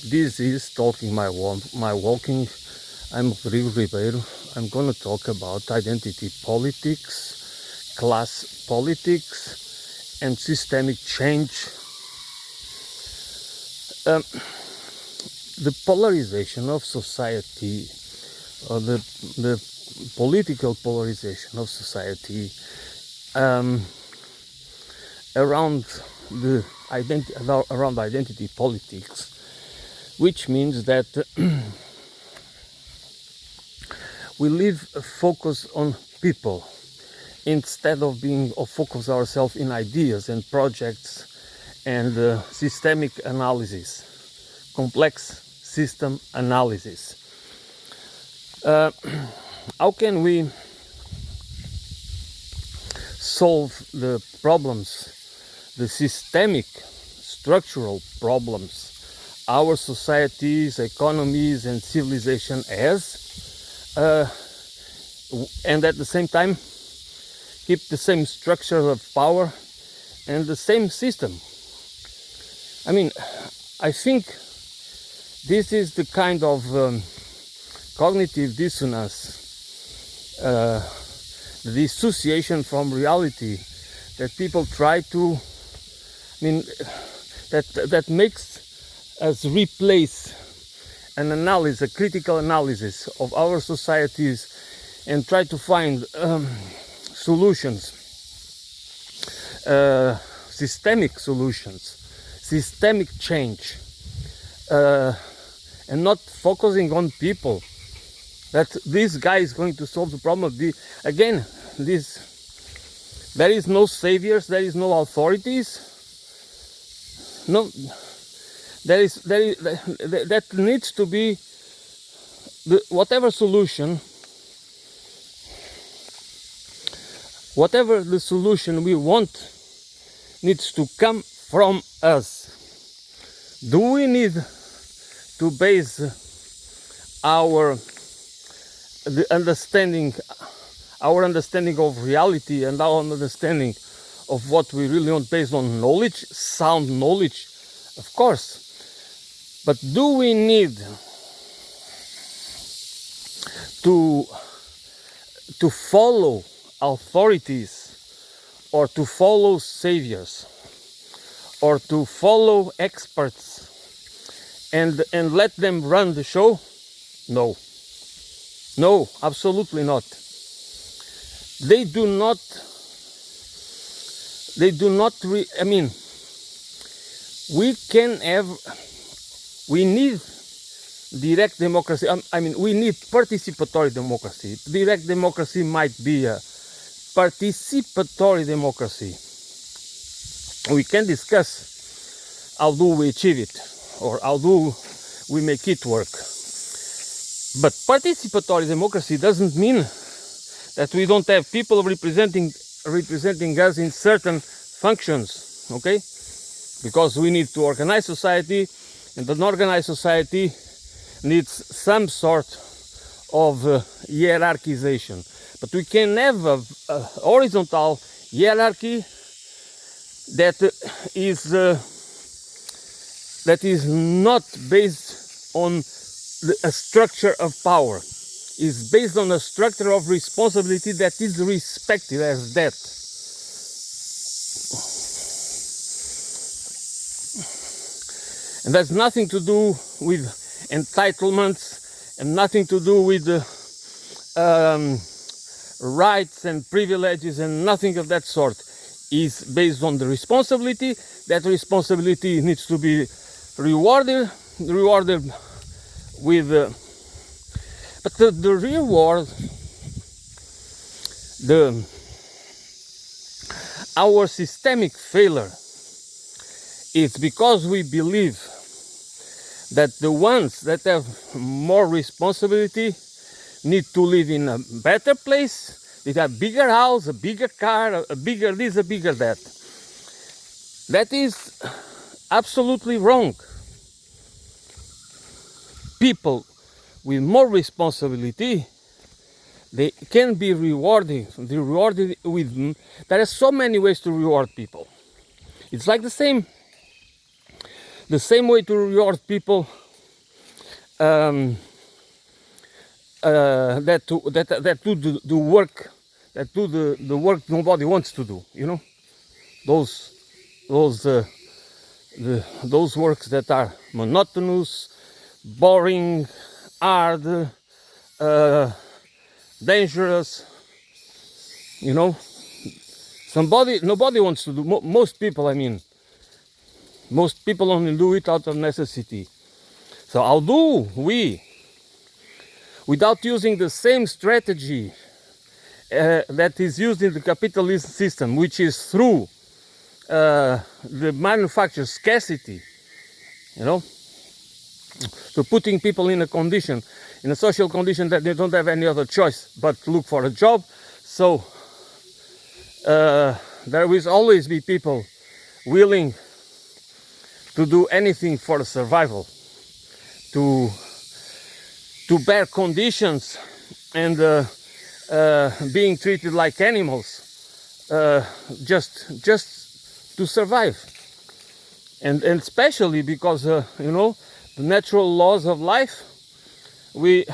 This is Talking My Walking. I'm Rodrigo Ribeiro. I'm going to talk about identity politics, class politics, and systemic change. The polarization of society, or the political polarization of society around around identity politics, which means that we live focus on people instead of focus ourselves in ideas and projects and systemic analysis, complex system analysis. How can we solve the problems, the systemic structural problems our societies, economies, and civilization has, and at the same time keep the same structure of power and the same system? I mean, I think this is the kind of cognitive dissonance, the dissociation from reality that people try to, that makes us replace an analysis, a critical analysis of our societies, and try to find solutions, systemic solutions, systemic change, and not focusing on people, that this guy is going to solve the problem. There is no saviors, there is no authorities, no. That needs to be whatever the solution we want needs to come from us. Do we need to base our understanding of reality and our understanding of what we really want based on knowledge, sound knowledge? Of course. But do we need to follow authorities, or to follow saviors, or to follow experts and let them run the show? No, absolutely not. They do not. We need direct democracy. We need participatory democracy. Direct democracy might be a participatory democracy. We can discuss how do we achieve it, or how do we make it work. But participatory democracy doesn't mean that we don't have people representing us in certain functions, okay? Because we need to organize society, and an organized society needs some sort of hierarchization. But we can have a horizontal hierarchy that is not based on a structure of power. Is based on a structure of responsibility that is respected as that. And that's nothing to do with entitlements, and nothing to do with rights and privileges, and nothing of that sort. Is based on the responsibility. That responsibility needs to be rewarded with but the reward, our systemic failure, is because we believe that the ones that have more responsibility need to live in a better place, they have a bigger house, a bigger car, a bigger this, a bigger that. That is absolutely wrong. People with more responsibility, they can be rewarded with. There are so many ways to reward people. It's like the same way to reward people um, that do the work, that do the work nobody wants to do. You know, those those those works that are monotonous, boring, hard, dangerous. You know, nobody wants to do. Most people, I mean, most people only do it out of necessity. So how do we, without using the same strategy that is used in the capitalist system, which is through the manufactured scarcity, you know, to putting people in a condition, in a social condition that they don't have any other choice but to look for a job. So there will always be people willing to do anything for survival, to bear conditions and being treated like animals, just to survive, and especially because you know, the natural laws of life, we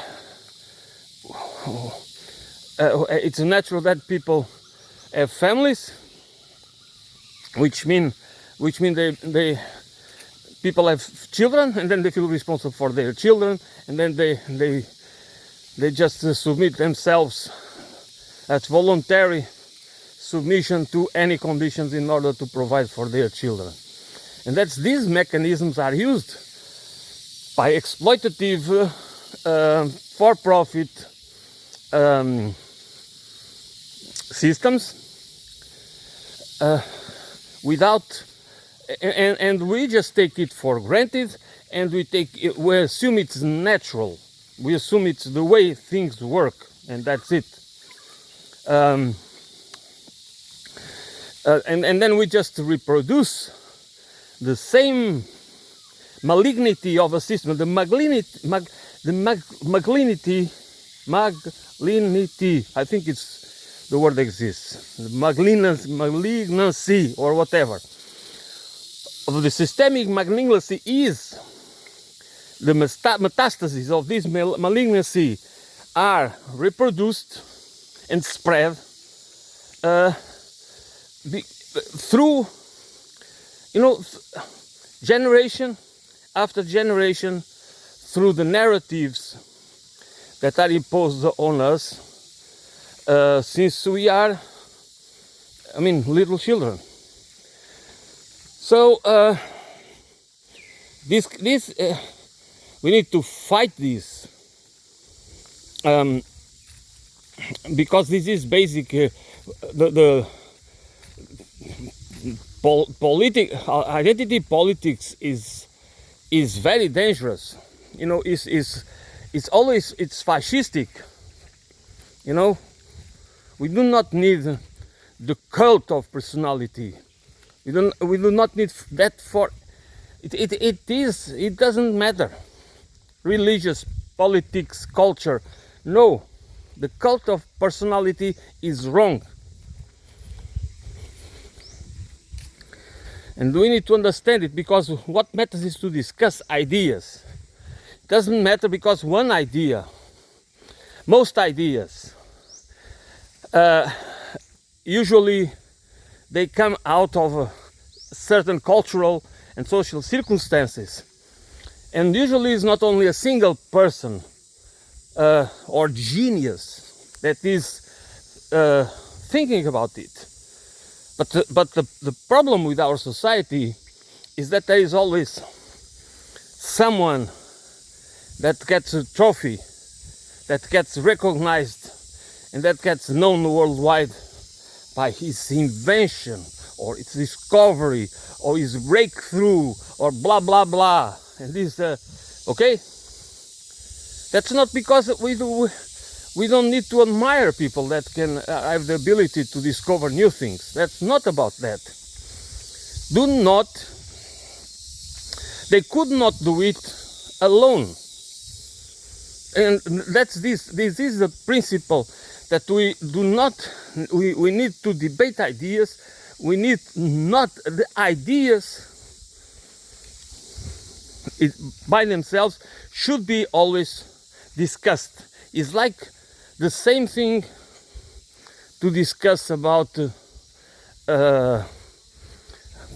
it's natural that people have families, which mean they people have children, and then they feel responsible for their children, and then they just submit themselves as voluntary submission to any conditions in order to provide for their children. And that's these mechanisms are used by exploitative for-profit systems without, and we just take it for granted, and we assume it's natural, we assume it's the way things work, and that's it. And then we just reproduce the same malignity of a system, the malignity, I think it's the word exists, the malignancy or whatever. Of the systemic malignancy is the metastases of this malignancy are reproduced and spread through, you know, generation after generation, through the narratives that are imposed on us since we are, I mean, little children. So this we need to fight this, because this is basic. The identity politics is very dangerous. You know, it's always fascistic. You know, we do not need the cult of personality. We do not need that for it. It doesn't matter. Religious, politics, culture. No, the cult of personality is wrong. And we need to understand it, because what matters is to discuss ideas. It doesn't matter because one idea, most ideas, usually they come out of certain cultural and social circumstances. And usually it's not only a single person or genius that is thinking about it. But the problem with our society is that there is always someone that gets a trophy, that gets recognized, and that gets known worldwide by his invention, or its discovery, or his breakthrough, or blah blah blah. And this, okay? That's not because we don't need to admire people that can have the ability to discover new things. That's not about that. They could not do it alone. And that's this is the principle that we need to debate ideas. We need not the ideas it, by themselves should be always discussed. It's like the same thing to discuss about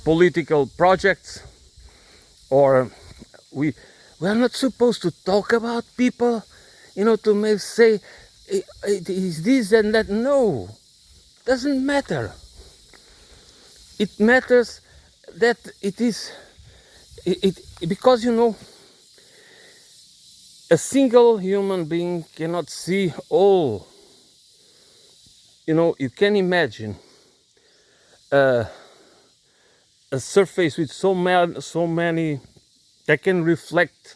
political projects, or we are not supposed to talk about people, to maybe say it is this and that. No, doesn't matter. It matters that it is because a single human being cannot see all. You can imagine a surface with so many that can reflect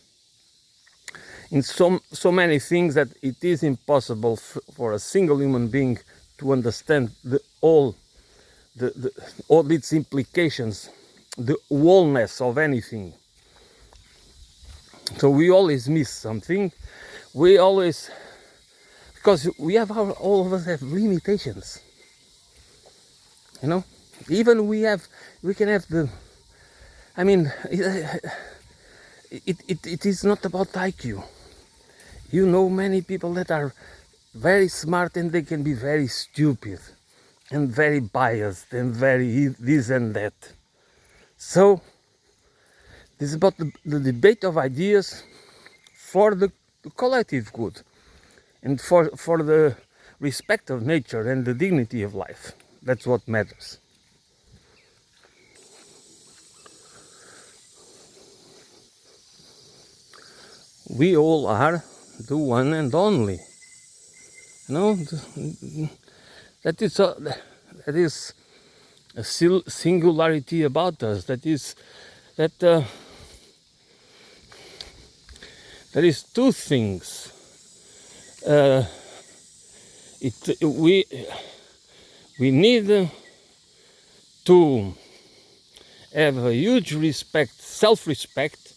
in so many things that it is impossible for a single human being to understand all its implications, the wholeness of anything. So we always miss something. We always, because we have all of us have limitations. Even we can have it is not about IQ. Many people that are very smart and they can be very stupid and very biased and very this and that. So this is about the debate of ideas for the collective good and for the respect of nature and the dignity of life. That's what matters. We all are the one and only. That is a singularity about us. That is two things. We need to have a huge respect, self-respect,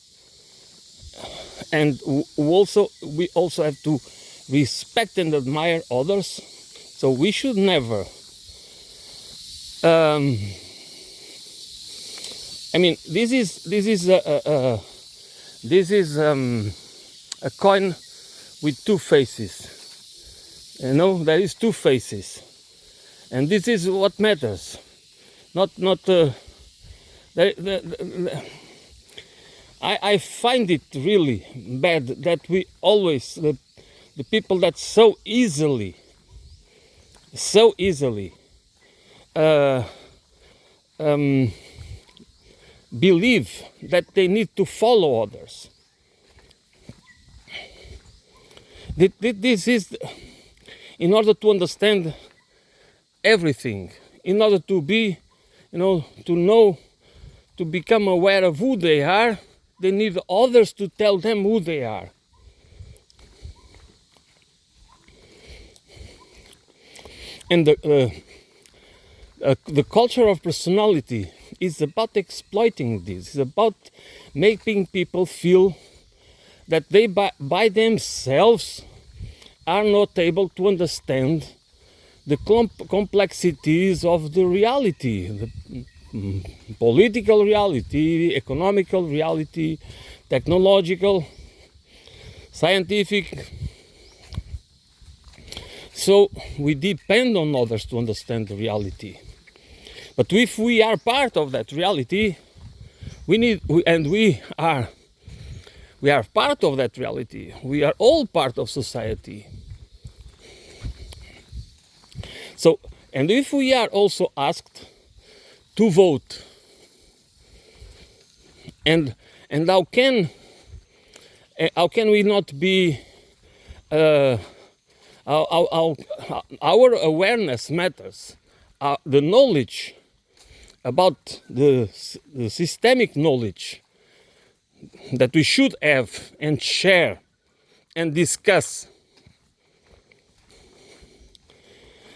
and we also have to respect and admire others. So we should never this is a coin with two faces. There is two faces, and this is what matters. I find it really bad that we always the people that so easily believe that they need to follow others. This is in order to understand everything, in order to be, to become aware of who they are. They need others to tell them who they are. And the culture of personality is about exploiting this. It's about making people feel that they by themselves are not able to understand the complexities of the reality, the political reality, economical reality, technological, scientific. So we depend on others to understand the reality. But if we are part of that reality, we are part of that reality. We are all part of society. So, and if we are also asked to vote, and how can we not be our awareness matters, the knowledge about the systemic knowledge that we should have and share and discuss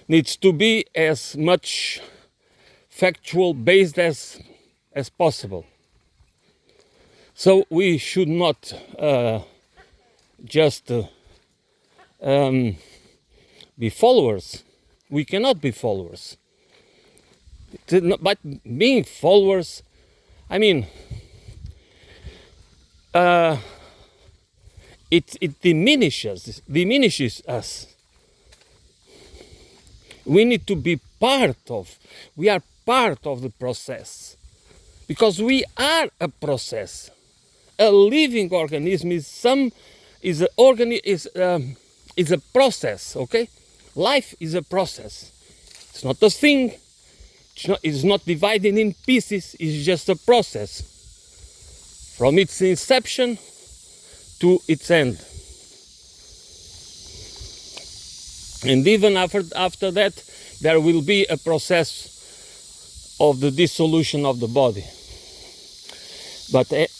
needs to be as much factual based as possible. So we should not just be followers. We cannot be followers. But being followers, it diminishes us. We need to be we are part of the process, because we are a process. A living organism is a process, okay? Life is a process. It's not a thing. It's not divided in pieces. It's just a process from its inception to its end. And even after that, there will be a process of the dissolution of the body. But this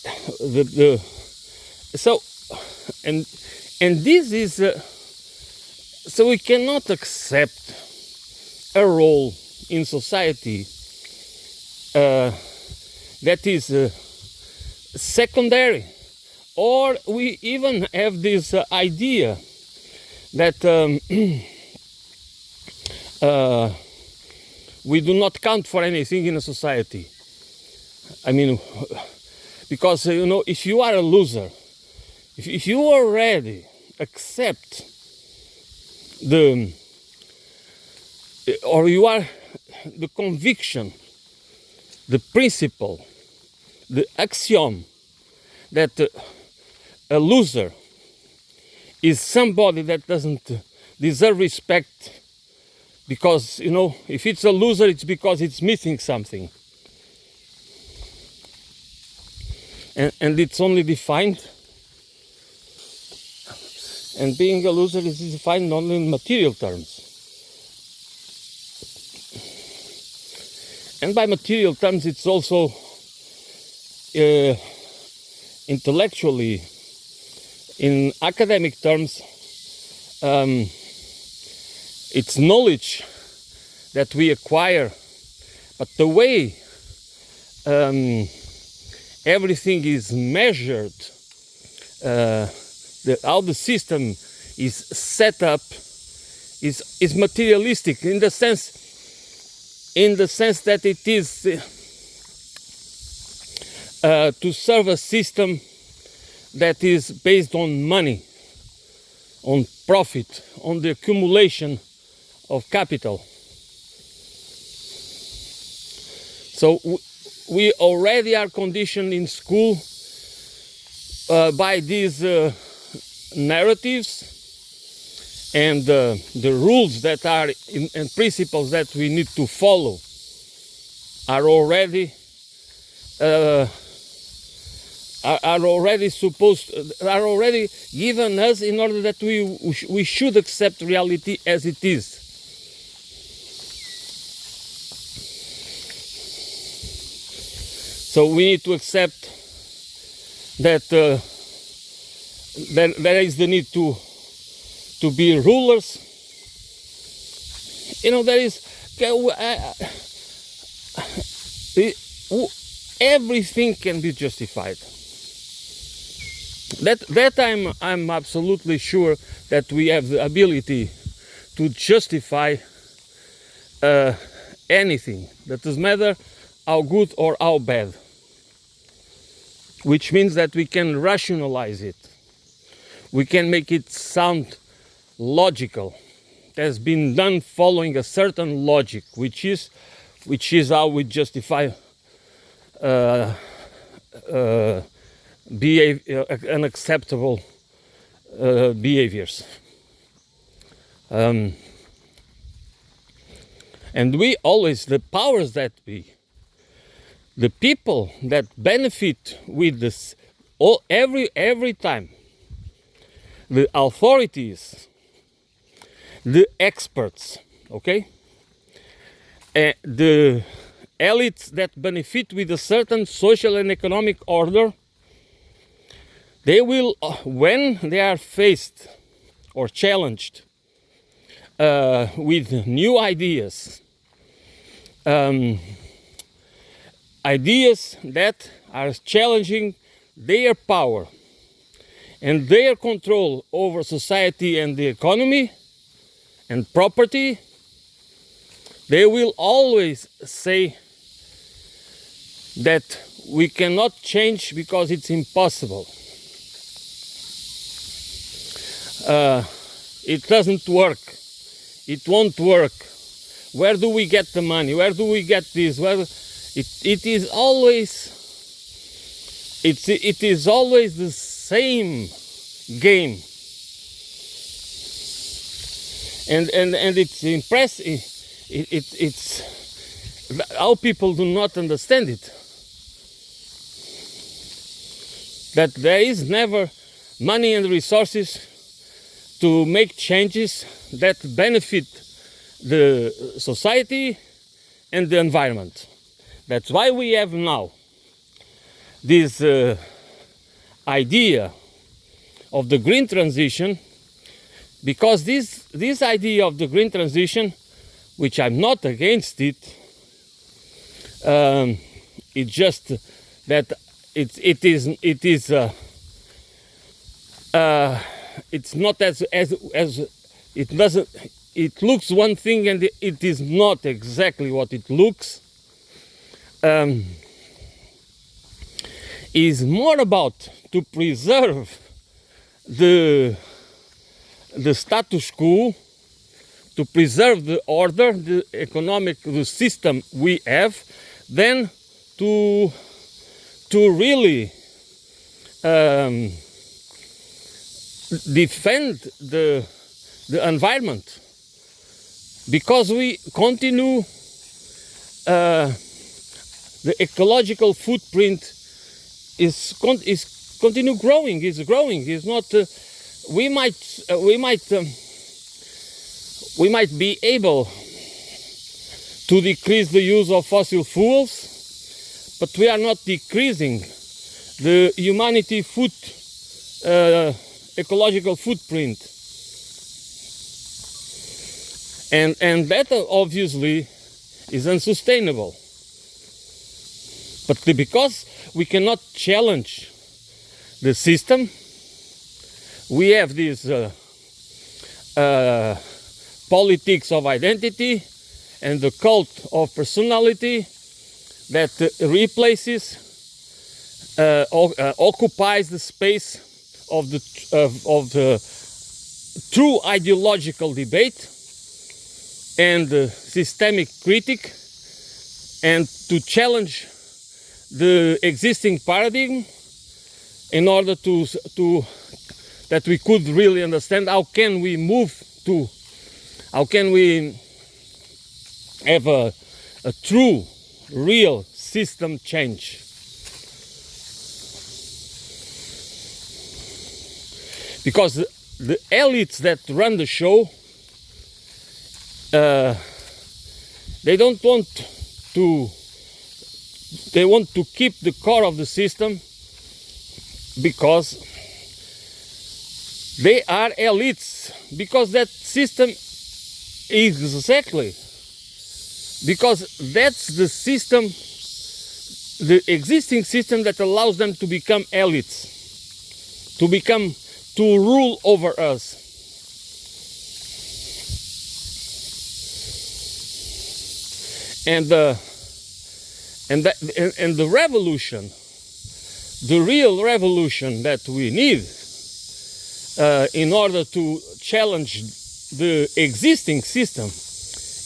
is so we cannot accept a role in society that is secondary, or we even have this idea that we do not count for anything in a society. I mean, because if you are a loser, if you already accept or you are the conviction, the principle, the axiom that a loser is somebody that doesn't deserve respect, because if it's a loser, it's because it's missing something, and it's only defined, and being a loser is defined only in material terms. And by material terms, it's also intellectually, in academic terms, it's knowledge that we acquire, but the way everything is measured, how the system is set up is materialistic in the sense that it is to serve a system that is based on money, on profit, on the accumulation of capital. So we already are conditioned in school by these narratives and the rules that are and principles that we need to follow are already given us in order that we should accept reality as it is. So we need to accept that there is the need to be rulers. There is everything can be justified. That I'm absolutely sure that we have the ability to justify anything. That doesn't matter how good or how bad. Which means that we can rationalize it. We can make it sound logical. It has been done following a certain logic, which is how we justify unacceptable behaviors. And we always, the powers that be, the people that benefit with this, every time, the authorities, the experts, okay, the elites that benefit with a certain social and economic order, they will, when they are faced or challenged with new ideas, ideas that are challenging their power and their control over society and the economy and property, they will always say that we cannot change because it's impossible. it doesn't work, it won't work. Where do we get the money? Where do we get this? It is always the same game, and it's impressive. It's how people do not understand it. That there is never money and resources to make changes that benefit the society and the environment. That's why we have now this idea of the green transition, because this idea of the green transition, which I'm not against it, it's just that it's not as it doesn't. It looks one thing and it is not exactly what it looks. Is more about to preserve the status quo, to preserve the order, the system we have, than to really defend the environment, because we continue the ecological footprint is continue growing. Is growing. Is not. We might be able to decrease the use of fossil fuels, but we are not decreasing the humanity ecological footprint, and that obviously is unsustainable. But because we cannot challenge the system, we have this politics of identity and the cult of personality that replaces, occupies the space of the true ideological debate and systemic critic, and to challenge the existing paradigm in order to that we could really understand how can we have a true, real system change. Because the elites that run the show, they don't want to. They want to keep the core of the system because they are elites. Because that system exactly. Because that's the system, the existing system that allows them to become elites, to rule over us. And the revolution, the real revolution that we need in order to challenge the existing system,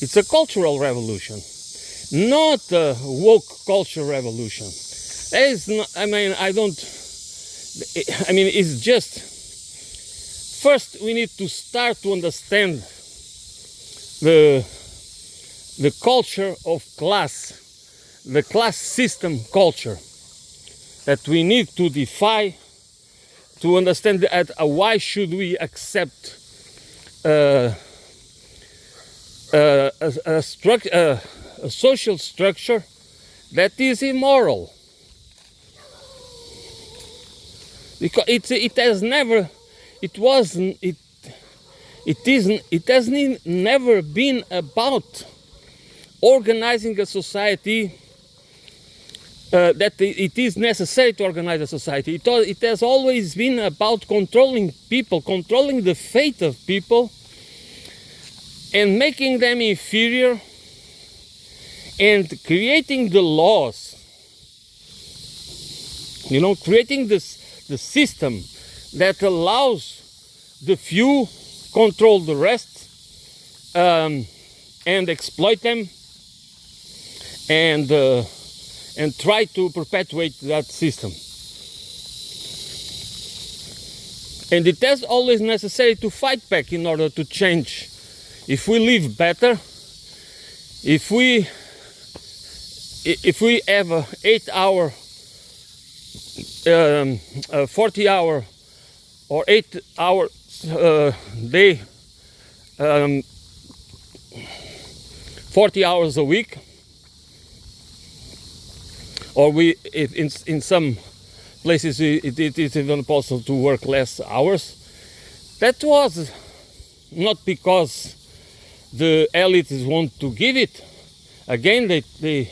it's a cultural revolution, not a woke culture revolution. It's just, first we need to start to understand the culture of class, the class system culture that we need to defy, to understand that why should we accept a social structure that is immoral, because it has never been about organizing a society, that it is necessary to organize a society. It has always been about controlling people, controlling the fate of people, and making them inferior, and creating the laws, creating the system that allows the few control the rest, and exploit them, and try to perpetuate that system. And it is always necessary to fight back in order to change. If we live better, if we have a 8-hour, 40-hour or 8-hour day, 40 hours a week, or if in some places it is even possible to work less hours. That was not because the elites want to give it. Again, they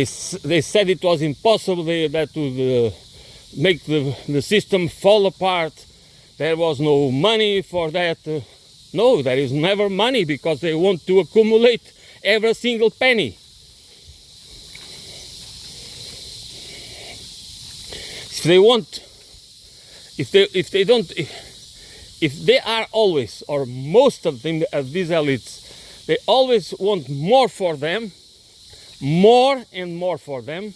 said it was impossible, that would make the system fall apart. There was no money for that. No, there is never money, because they want to accumulate every single penny. If they want, if they are always, or most of them, of these elites, they always want more for them, more and more for them.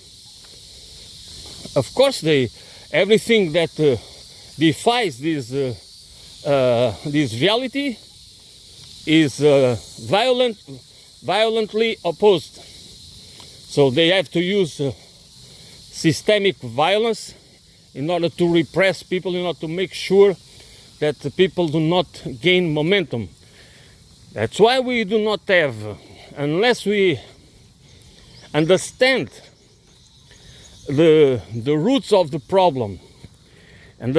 Of course, everything that defies this reality is violently opposed. So they have to use systemic violence in order to repress people, in order to make sure that the people do not gain momentum. That's why we do not have, unless we understand the roots of the problem, and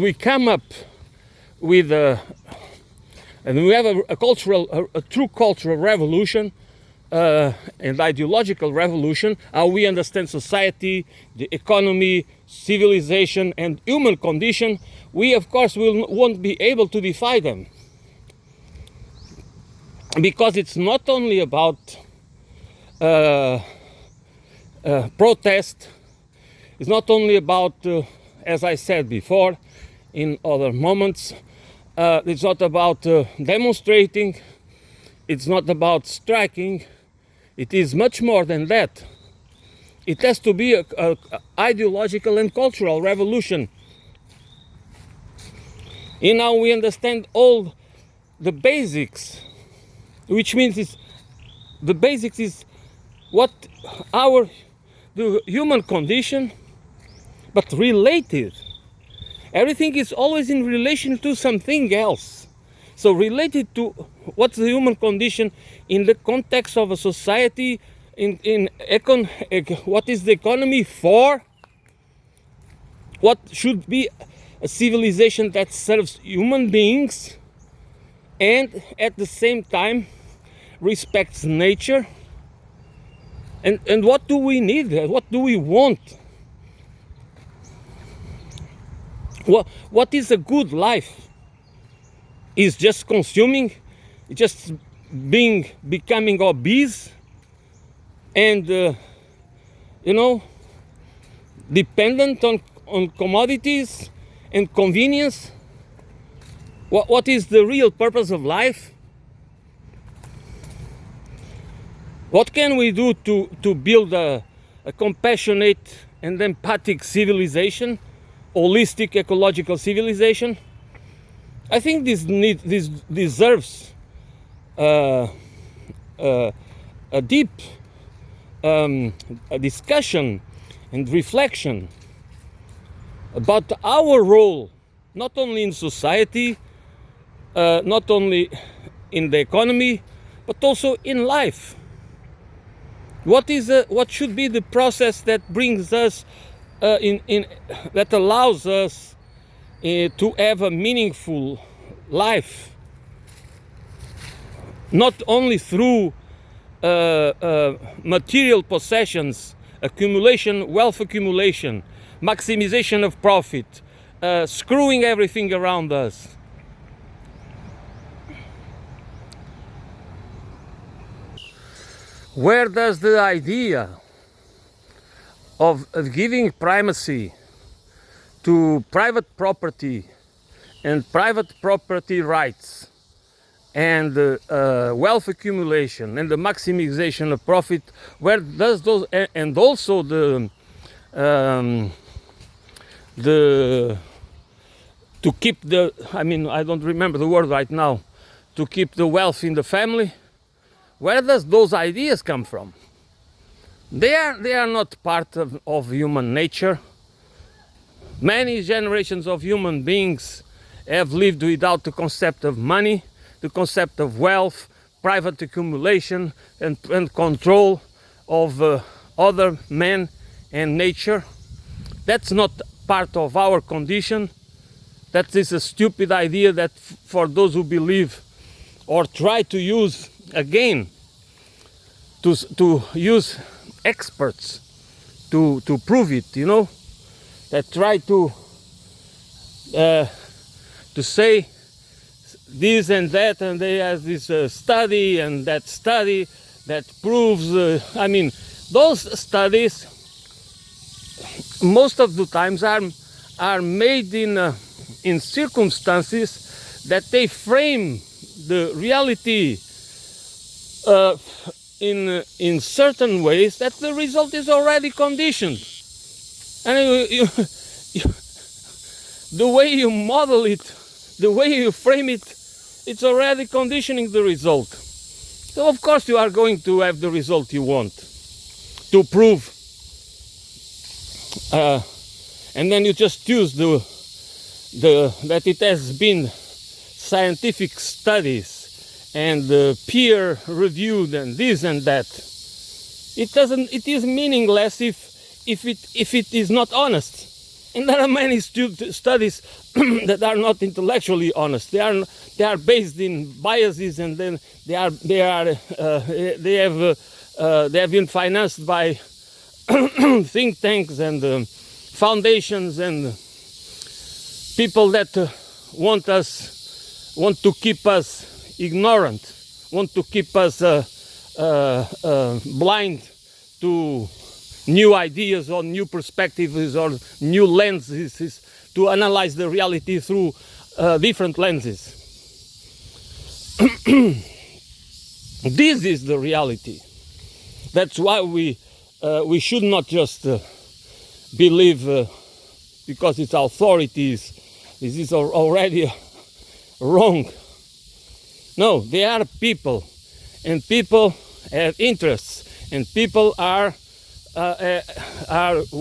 we come up with and we have a true cultural revolution, and ideological revolution, how we understand society, the economy, civilization, and human condition, we of course won't be able to defy them. Because it's not only about protest, it's not only about, as I said before in other moments, it's not about demonstrating, it's not about striking, it is much more than that. It has to be a ideological and cultural revolution. And now we understand all the basics, which means the basics is what the human condition, but related. Everything is always in relation to something else. So related to what's the human condition in the context of a society, what is the economy for? What should be a civilization that serves human beings and at the same time respects nature? And what do we need? What do we want? What is a good life? Is just consuming, just becoming obese, and dependent on commodities and convenience? What is the real purpose of life? What can we do to build a compassionate and empathic civilization, holistic ecological civilization? I think this deserves a deep a discussion and reflection about our role, not only in society, not only in the economy, but also in life. What should be the process that brings us that allows us to have a meaningful life, not only through material possessions, wealth accumulation, maximization of profit, screwing everything around us. Where does the idea of giving primacy to private property and private property rights and wealth accumulation and the maximization of profit, where does those and also the to keep the, I mean, I don't remember the word right now, to keep the wealth in the family, where does those ideas come from? They are not part of human nature. Many generations of human beings have lived without the concept of money, the concept of wealth, private accumulation, and control of other men and nature. That's not part of our condition. That is a stupid idea that for those who believe or try to use, again, to use experts to prove it, you know, that try to say this and that, and they have this study and that study that proves, I mean, those studies most of the times are made in circumstances that they frame the reality in certain ways that the result is already conditioned. And the way you model it, the way you frame it, it's already conditioning the result. So of course you are going to have the result you want to prove, and then you just use that it has been scientific studies and peer reviewed and this and that. It is meaningless if it is not honest. And there are many studies that are not intellectually honest. They are based in biases, and then they have been financed by think tanks and foundations and people that want to keep us ignorant, want to keep us blind to new ideas or new perspectives or new lenses, to analyze the reality through different lenses. This is the reality. That's why we should not just believe because it's authorities. This is already wrong. No, they are people, and people have interests, and people they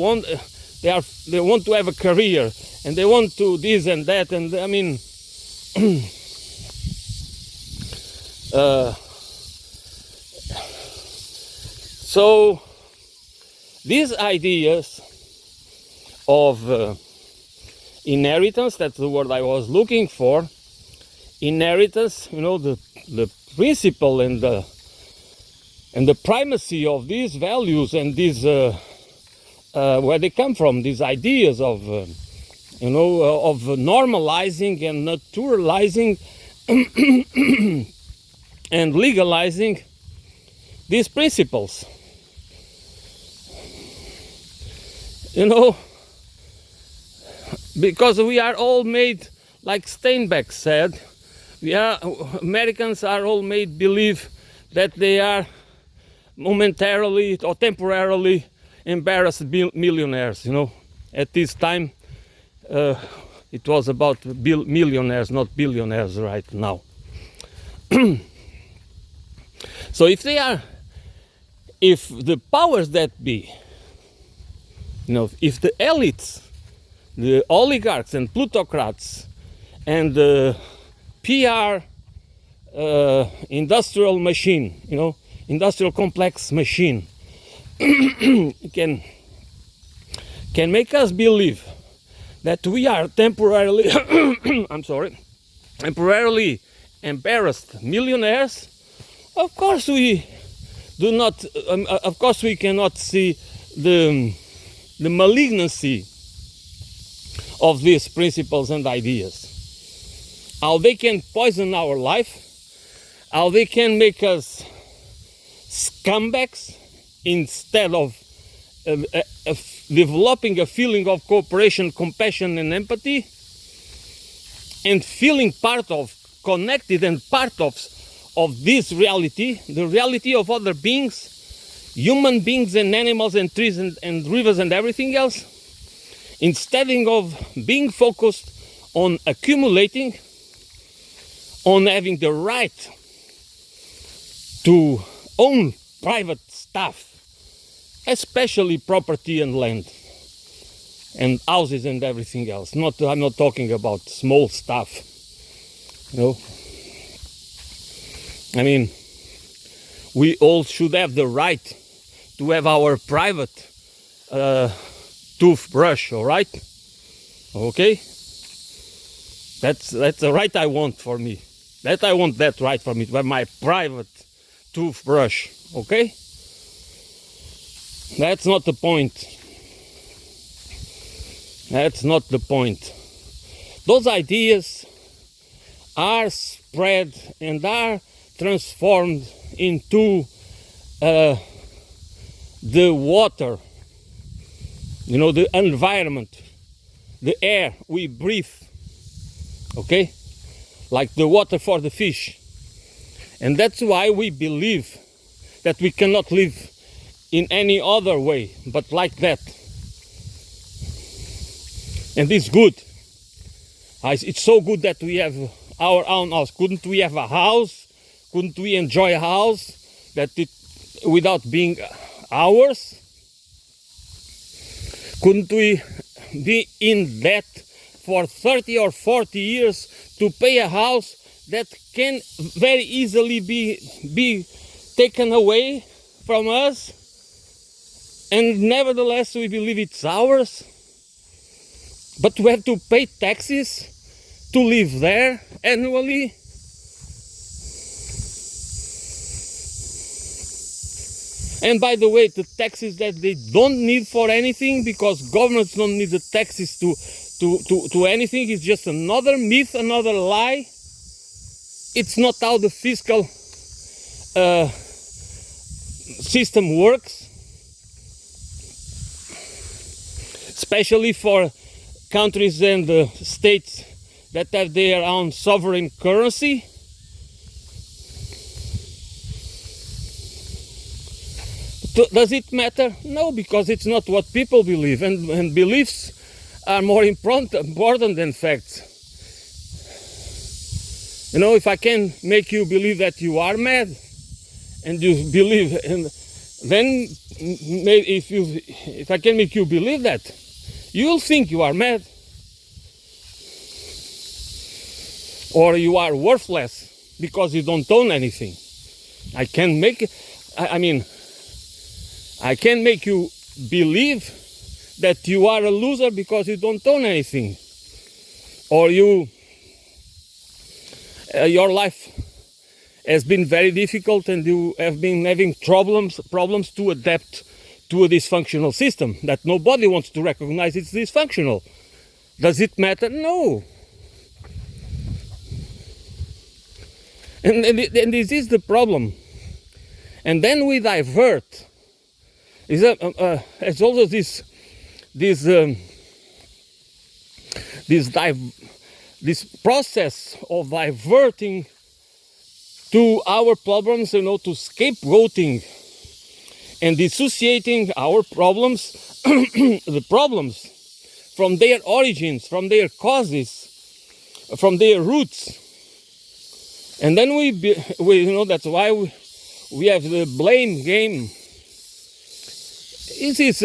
want to have a career, and they want to this and that, and I mean, so these ideas of inheritance, that's the word I was looking for. Inheritance, you know, the principle and the primacy of these values and these where they come from, these ideas of of normalizing and naturalizing and legalizing these principles. You know, because we are all made, like Steinbeck said, Americans are all made believe that they are momentarily or temporarily embarrassed millionaires. You know, at this time it was about millionaires, not billionaires right now. So if the powers that be, you know, if the elites, the oligarchs and plutocrats and the PR industrial machine, you know, industrial complex machine can make us believe that we are temporarily temporarily embarrassed millionaires, of course we do not of course we cannot see the malignancy of these principles and ideas, how they can poison our life, how they can make us scumbags instead of developing a feeling of cooperation, compassion and empathy. and feeling part of, connected and part of this reality, the reality of other beings, human beings and animals and trees and rivers and everything else, instead of being focused on accumulating, on having the right to own private stuff, especially property and land and houses and everything else. I'm not talking about small stuff, you know. I mean, we all should have the right to have our private toothbrush, all right? Okay? That's the right I want for me. I want that right for me, to have my private toothbrush, okay? That's not the point. That's not the point. Those ideas are spread and are transformed into the water, you know, the environment, the air we breathe, okay? Like the water for the fish. And that's why we believe that we cannot live in any other way but like that. And it's good. It's so good that we have our own house. Couldn't we have a house? Couldn't we enjoy a house without being ours? Couldn't we be in debt for 30 or 40 years to pay a house that can very easily be taken away from us, and nevertheless we believe it's ours? But we have to pay taxes to live there annually. And by the way, the taxes that they don't need for anything, because governments don't need the taxes to anything, is just another myth, another lie. It's not how the fiscal system works, especially for countries and states that have their own sovereign currency. Does it matter? No, because it's not what people believe, and beliefs are more important than facts. You know, if I can make you believe that you are mad, and you believe, and then if I can make you believe that, you'll think you are mad, or you are worthless because you don't own anything. I can make make you believe that you are a loser because you don't own anything, or your life has been very difficult and you have been having problems to adapt to a dysfunctional system that nobody wants to recognize it's dysfunctional. Does it matter? No. And this is the problem. And then we divert. It's also this process of diverting to our problems, you know, to scapegoating and dissociating our problems, the problems, from their origins, from their causes, from their roots. And then we you know, that's why we have the blame game. This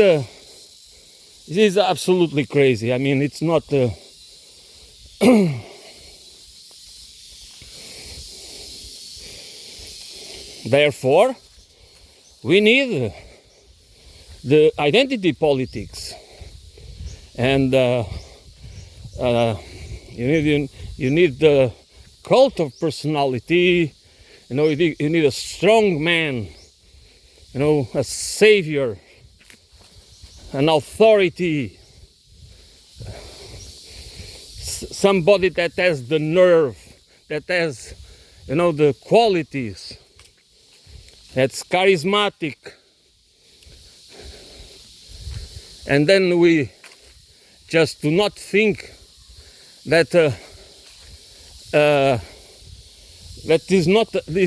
is absolutely crazy. I mean, it's not. Therefore, we need the identity politics, and you need the cult of personality. You know, you need a strong man. You know, a savior, an authority, somebody that has the nerve, that has, you know, the qualities, that's charismatic. And then we just do not think that this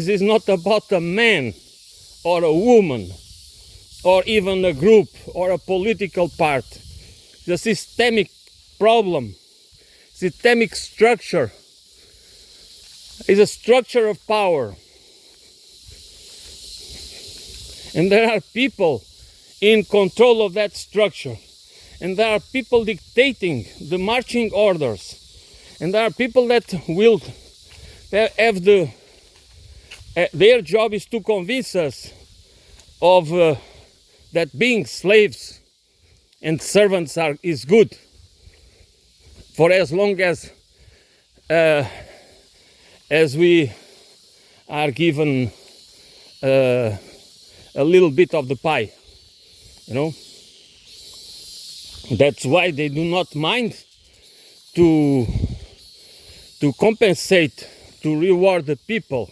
is not about a man or a woman or even a group or a political part. The systemic problem, systemic structure, is a structure of power. And there are people in control of that structure. And there are people dictating the marching orders. And there are people that will have their job is to convince us of that being slaves and servants is good, for as long as we are given a little bit of the pie, you know. That's why they do not mind to compensate, to reward the people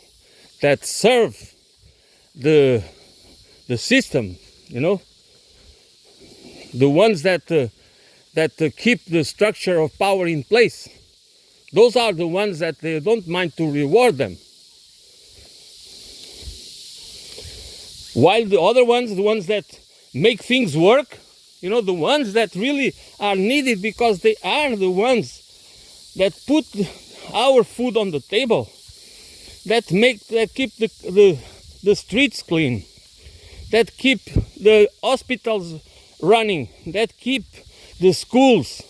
that serve the system, you know, the ones that keep the structure of power in place. Those are the ones that they don't mind to reward them. While the other ones, the ones that make things work, you know, the ones that really are needed because they are the ones that put our food on the table, that keep the streets clean, that keep the hospitals running, that keep the schools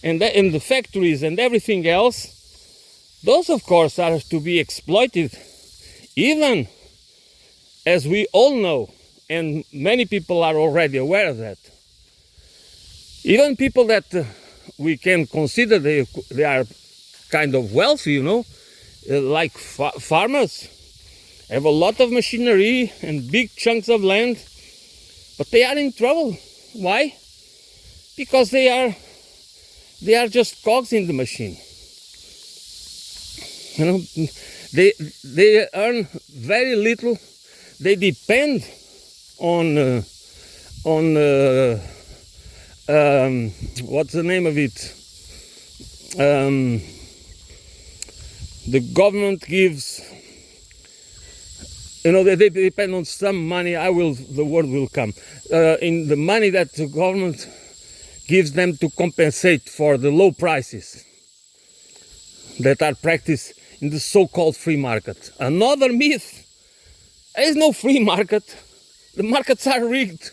and the factories and everything else. Those, of course, are to be exploited, even as we all know, and many people are already aware of that. Even people that we can consider they are kind of wealthy, you know, like farmers, have a lot of machinery and big chunks of land, but they are in trouble. Why? Because they are just cogs in the machine. You know, they earn very little. They depend on what's the name of it? The government gives, you know, they depend on some money. The word will come. In the money that the government gives them to compensate for the low prices that are practiced in the so-called free market. Another myth. There is no free market. The markets are rigged.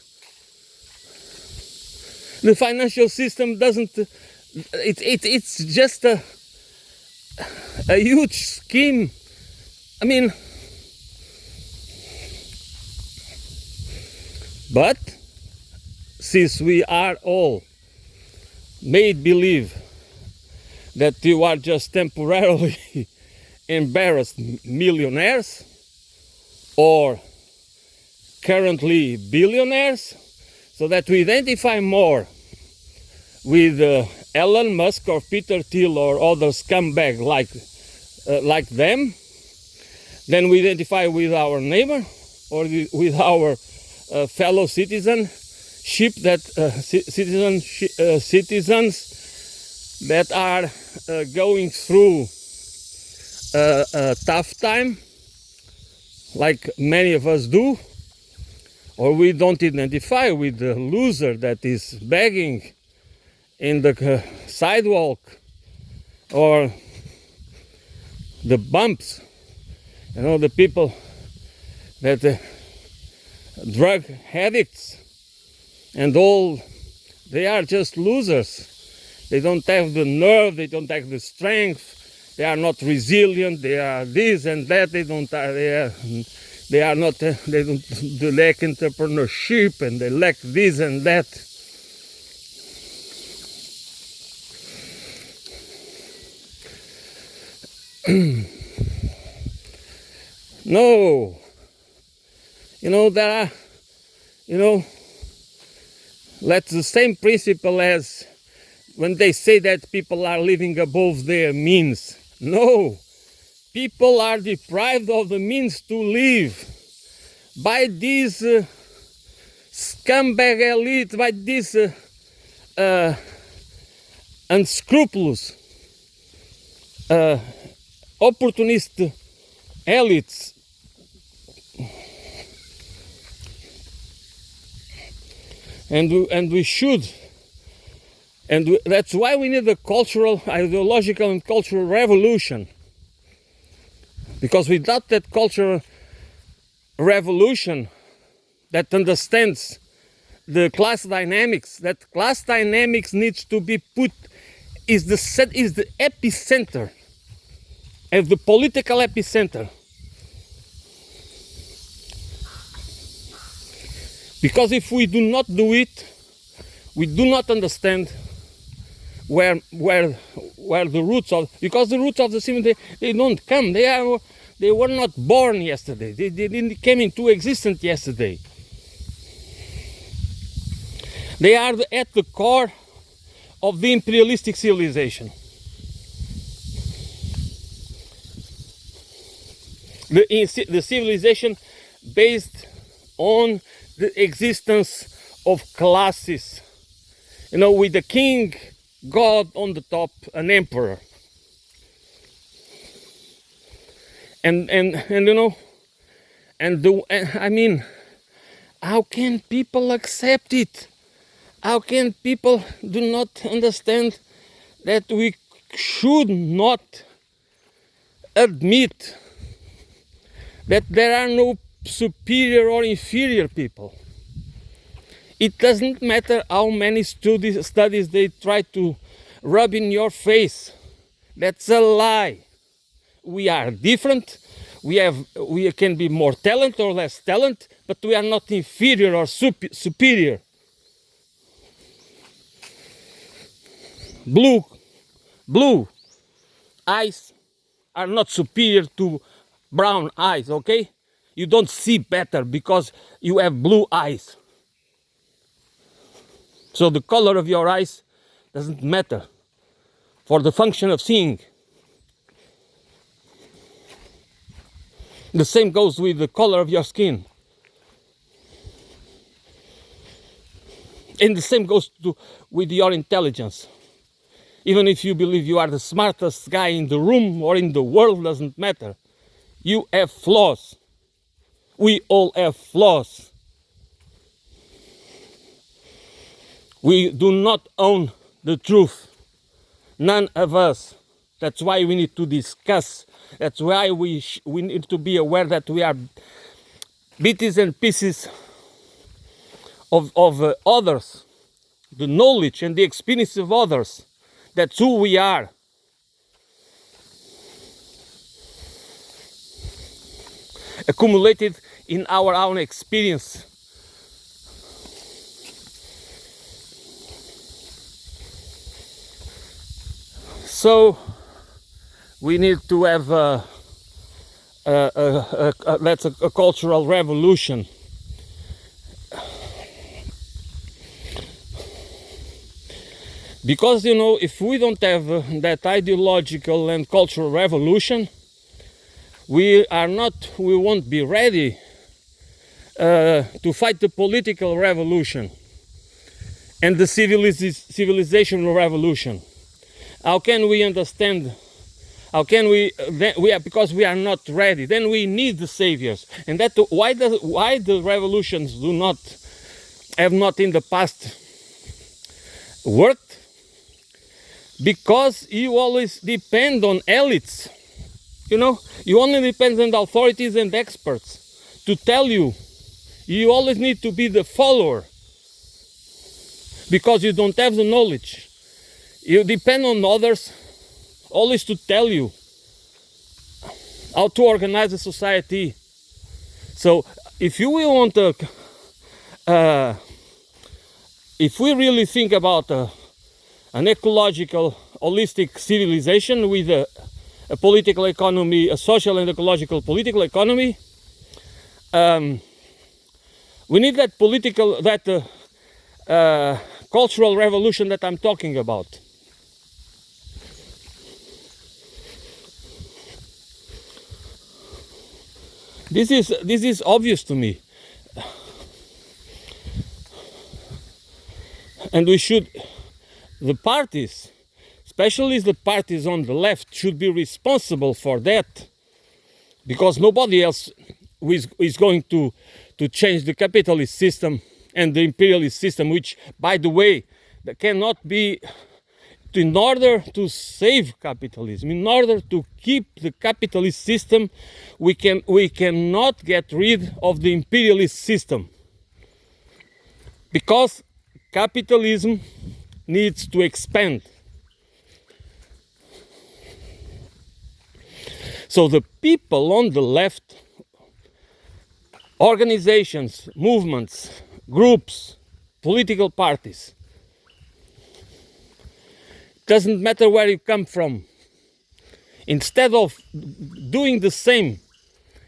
The financial system doesn't. It's just a huge scheme. I mean, but since we are all made believe that you are just temporarily embarrassed millionaires or currently billionaires, so that we identify more with Elon Musk or Peter Thiel or other scumbag like them, then we identify with our neighbor or with our fellow citizens that are going through a tough time, like many of us do, or we don't identify with the loser that is begging in the sidewalk or the bumps, you know, the people that drug addicts and all, they are just losers. They don't have the nerve, they don't have the strength, they are not resilient, they are this and that, they lack entrepreneurship and they lack this and that. No, that's the same principle as when they say that people are living above their means. No, people are deprived of the means to live by this scumbag elite, by this unscrupulous opportunist elites and we should, that's why we need a cultural, ideological and cultural revolution, because without that cultural revolution that understands the class dynamics, that class dynamics needs to be put, is the epicenter of the political epicenter. Because if we do not do it, we do not understand where the roots of, because the roots of the civilization, they don't come, they were not born yesterday, they didn't came into existence yesterday. They are at the core of the imperialistic civilization. The civilization based on the existence of classes, with the king, God on the top, an emperor, how can people accept it? How can people do not understand that we should not admit that there are no superior or inferior people? It doesn't matter how many studies they try to rub in your face. That's a lie. We are different. We can be more talent or less talent, but we are not inferior or superior. Blue eyes are not superior to brown eyes, okay? You don't see better because you have blue eyes. So the color of your eyes doesn't matter for the function of seeing. The same goes with the color of your skin. And the same goes with your intelligence. Even if you believe you are the smartest guy in the room or in the world, doesn't matter. You have flaws. We all have flaws. We do not own the truth. None of us. That's why we need to discuss. That's why we need to be aware that we are bits and pieces of others. The knowledge and the experience of others. That's who we are. Accumulated in our own experience. So we need to have a cultural revolution. Because, if we don't have that ideological and cultural revolution, we won't be ready to fight the political revolution and the civilizational revolution. How can we understand? How can we? Because we are not ready. Then we need the saviors, and why the revolutions have not in the past worked? Because you always depend on elites. You only depend on the authorities and experts to tell you. You always need to be the follower because you don't have the knowledge. You depend on others always to tell you how to organize a society. So if you will want if we really think about an ecological, holistic civilization with a political economy, a social and ecological political economy, we need that cultural revolution that I'm talking about. This is obvious to me, and we should, the parties, especially the parties on the left, should be responsible for that, because nobody else is going to change the capitalist system and the imperialist system, which, by the way, that cannot be. In order to save capitalism, in order to keep the capitalist system, we cannot get rid of the imperialist system, because capitalism needs to expand. So the people on the left, organizations, movements, groups, political parties, doesn't matter where you come from, instead of doing the same,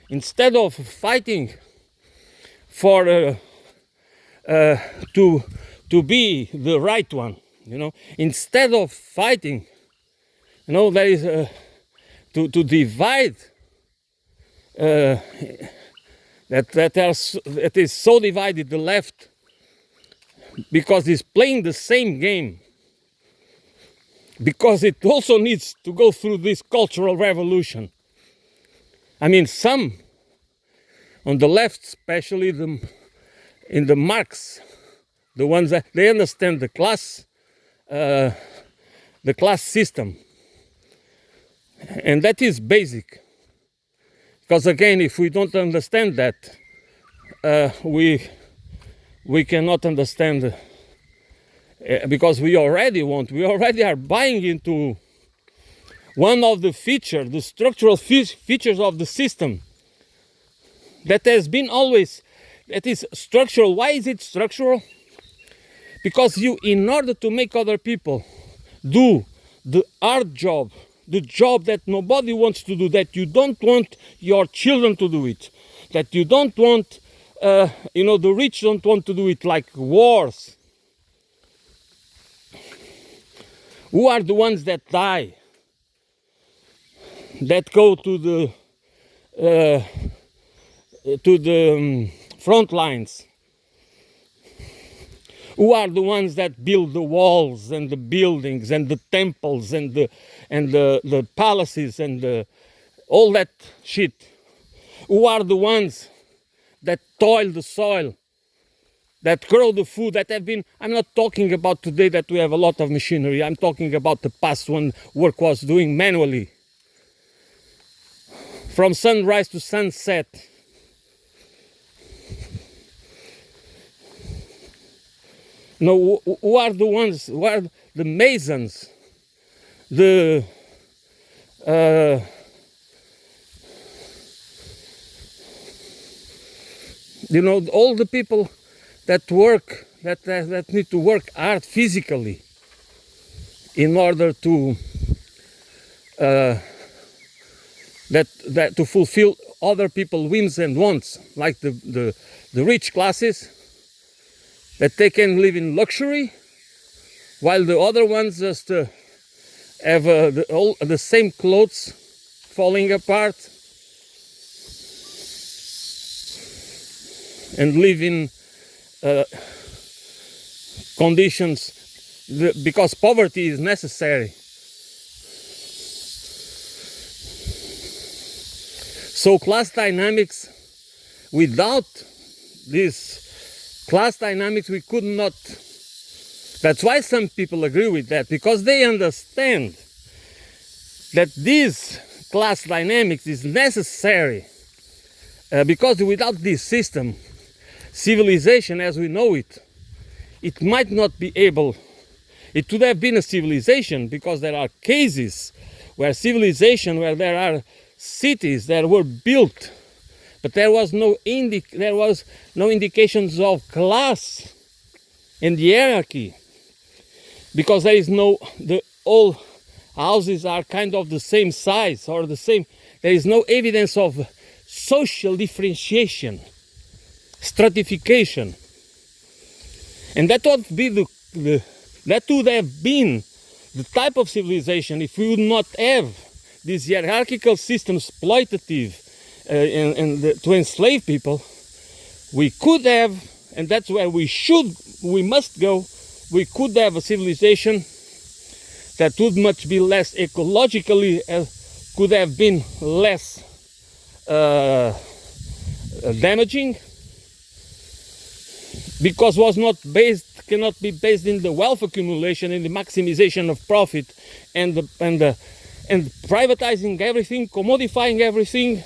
instead of fighting for to be the right one, instead of fighting, there is to divide, that is so divided, the left, because it's playing the same game, because it also needs to go through this cultural revolution. I mean, some on the left, especially in the Marx, the ones that they understand the class system, and that is basic. Because again, if we don't understand that, we cannot understand. Because we already are buying into one of the structural features of the system that has been always, that is structural. Why is it structural? Because in order to make other people do the hard job, the job that nobody wants to do, that you don't want your children to do it, that you don't want, the rich don't want to do it, like wars. Who are the ones that die, that go to the front lines? Who are the ones that build the walls and the buildings and the temples and the palaces and all that shit? Who are the ones that toil the soil, that grow the food, that have been... I'm not talking about today that we have a lot of machinery. I'm talking about the past when work was doing manually. From sunrise to sunset. No, who are the ones, who are the masons, all the people that work, that need to work hard physically in order to to fulfill other people's whims and wants, like the rich classes, that they can live in luxury, while the other ones just have the same clothes falling apart and live in conditions, because poverty is necessary. So class dynamics, without this class dynamics we could not. That's why some people agree with that, because they understand that this class dynamics is necessary, because without this system, civilization as we know it, it might not be able. It would have been a civilization, because there are cases where civilization, where there are cities that were built, but there was no indications of class in the hierarchy, because there is all houses are kind of the same size or the same. There is no evidence of social differentiation, stratification, and that would be that would have been the type of civilization if we would not have this hierarchical system, exploitative, to enslave people. We could have, and that's where we must go. We could have a civilization that would much be less ecologically, could have been less damaging, because cannot be based in the wealth accumulation and the maximization of profit and privatizing everything, commodifying everything,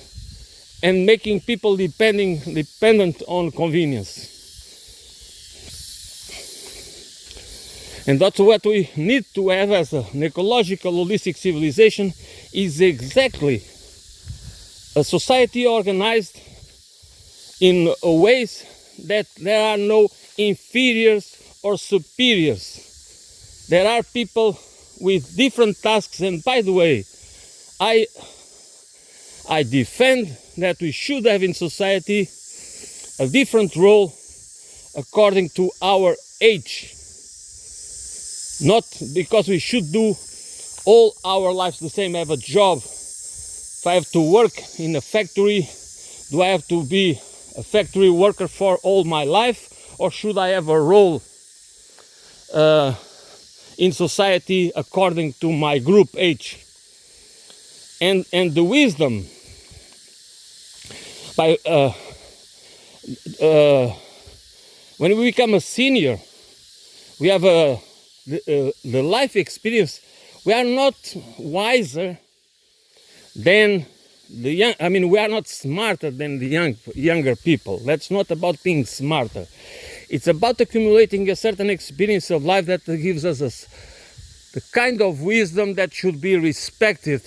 and making people dependent on convenience. And that's what we need to have as an ecological holistic civilization, is exactly a society organized in ways that there are no inferiors or superiors. There are people with different tasks, and by the way, I defend that we should have in society a different role according to our age. Not because we should do all our lives the same, have a job. If I have to work in a factory, do I have to be a factory worker for all my life, or should I have a role in society according to my group age? And the wisdom by when we become a senior, we have the life experience. We are not wiser than the young. I mean, we are not smarter than the younger people. That's not about being smarter. It's about accumulating a certain experience of life that gives us the kind of wisdom that should be respected.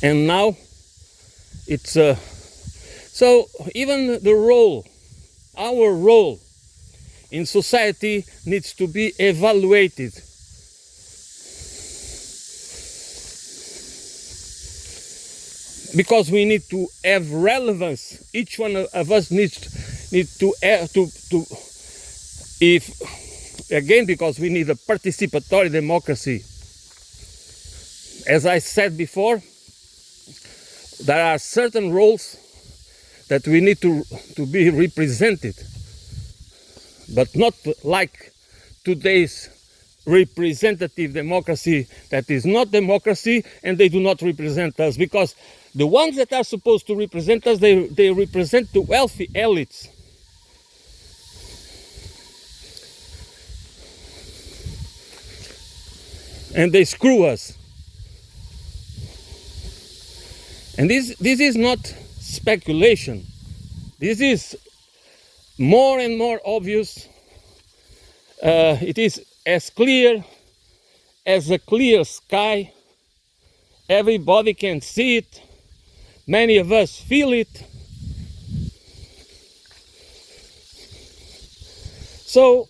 And now it's so even the role, our role in society, needs to be evaluated. Because we need to have relevance. Each one of us needs to if again, because we need a participatory democracy. As I said before, there are certain roles that we need to be represented, but not like today's representative democracy that is not democracy, and they do not represent us, because the ones that are supposed to represent us, they represent the wealthy elites. And they screw us. And this is not speculation. This is more and more obvious. It is as clear as a clear sky. Everybody can see it. Many of us feel it. So,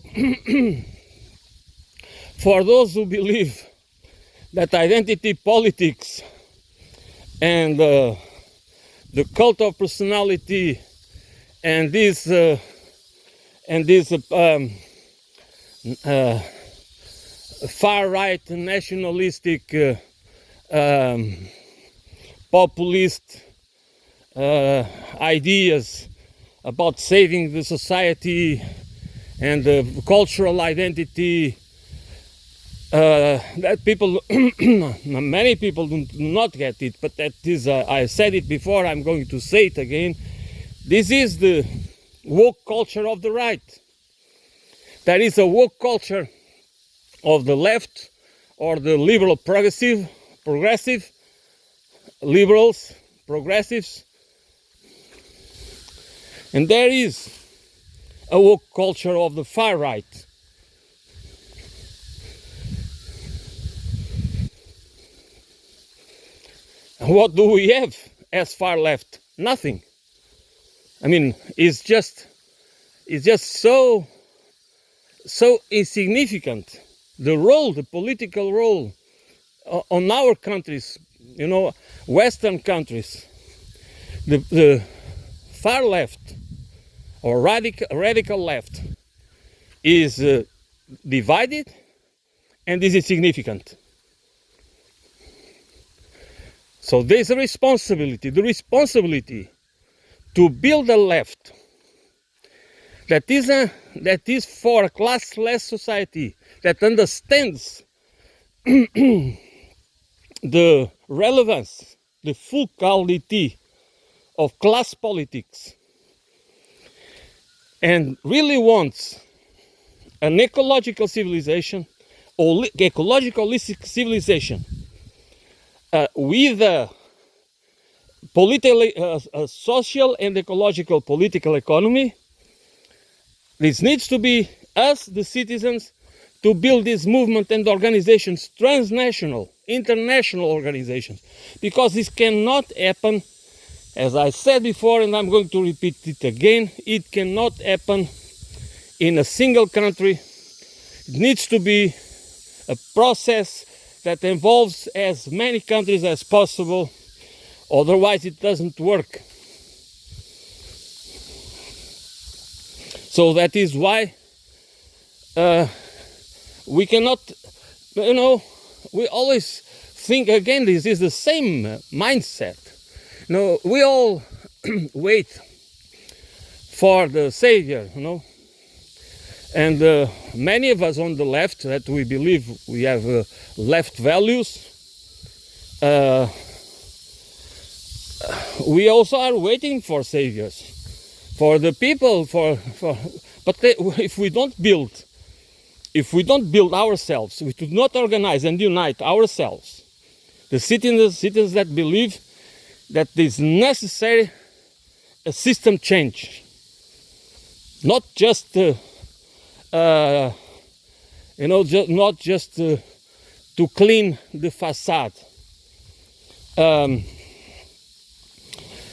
for those who believe that identity politics and the cult of personality and this far-right nationalistic populist ideas about saving the society and the cultural identity, that people, many people do not get it, but that is, I said it before, I'm going to say it again. This is the woke culture of the right. There is a woke culture of the left, or the liberal progressive, liberals, progressives, and there is a woke culture of the far right. What do we have as far left? Nothing. I mean, it's just so insignificant. The role, the political role on our countries, Western countries, the far left or radical left is divided and is insignificant. So there's a responsibility, the responsibility to build a left that is for a classless society that understands the relevance, the full quality of class politics, and really wants an ecological civilization, or ecological civilization, with a a social and ecological political economy. This needs to be us, the citizens, to build this movement and organizations, transnational, international organizations, because this cannot happen, as I said before, and I'm going to repeat it again, it cannot happen in a single country. It needs to be a process that involves as many countries as possible, otherwise it doesn't work. So that is why we cannot, we always think, again, this is the same mindset. We all wait for the savior, and many of us on the left, that we believe we have left values, we also are waiting for saviors, for the people, but if we don't build ourselves, we do not organize and unite ourselves, the citizens that believe that it is necessary a system change, not just not just to clean the facade.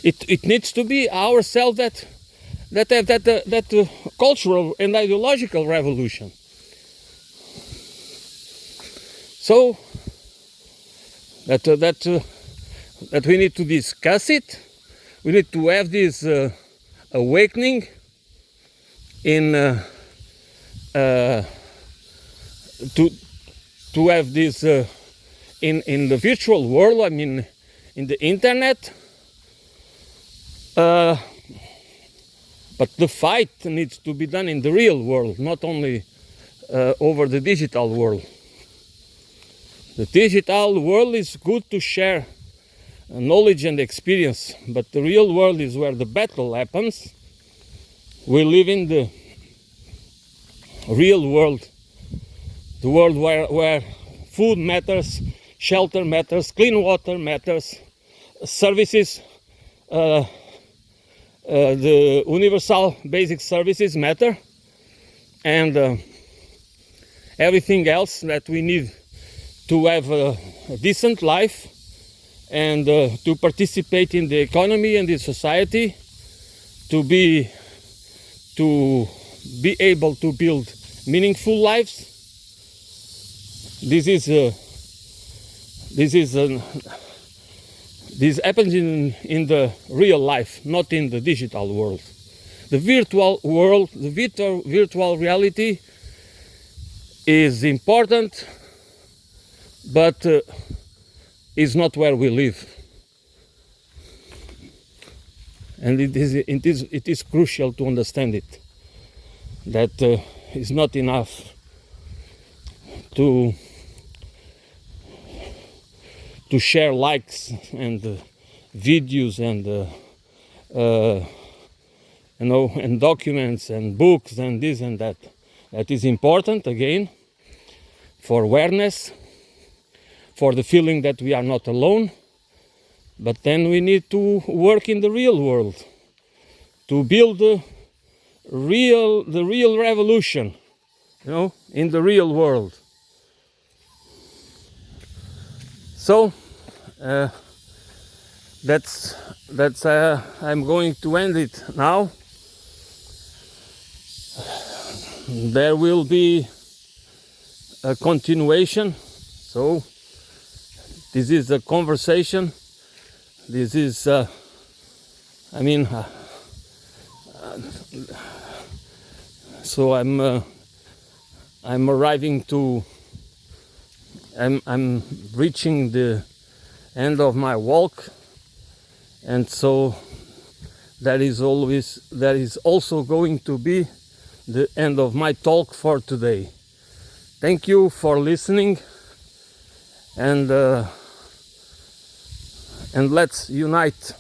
It needs to be ourselves that have that cultural and ideological revolution. So that we need to discuss it. We need to have this awakening in to have this in the virtual world. I mean, in the internet. But the fight needs to be done in the real world, not only over the digital world. The digital world is good to share knowledge and experience, but the real world is where the battle happens. We live in the real world, the world where food matters, shelter matters, clean water matters, services, the universal basic services matter, and everything else that we need to have a decent life and to participate in the economy and the society, to be able to build meaningful lives. This happens in the real life, not in the digital world. The virtual world, the virtual reality is important, but is not where we live. And it is crucial to understand it, that it's not enough to share likes and videos and and documents and books and this and that. That is important, again, for awareness, for the feeling that we are not alone. But then we need to work in the real world to build the real revolution, in the real world. So that's I'm going to end it now. There will be a continuation. So this is a conversation. This is so I'm arriving to I'm reaching the end of my walk, and so that is also going to be the end of my talk for today. Thank you for listening, and let's unite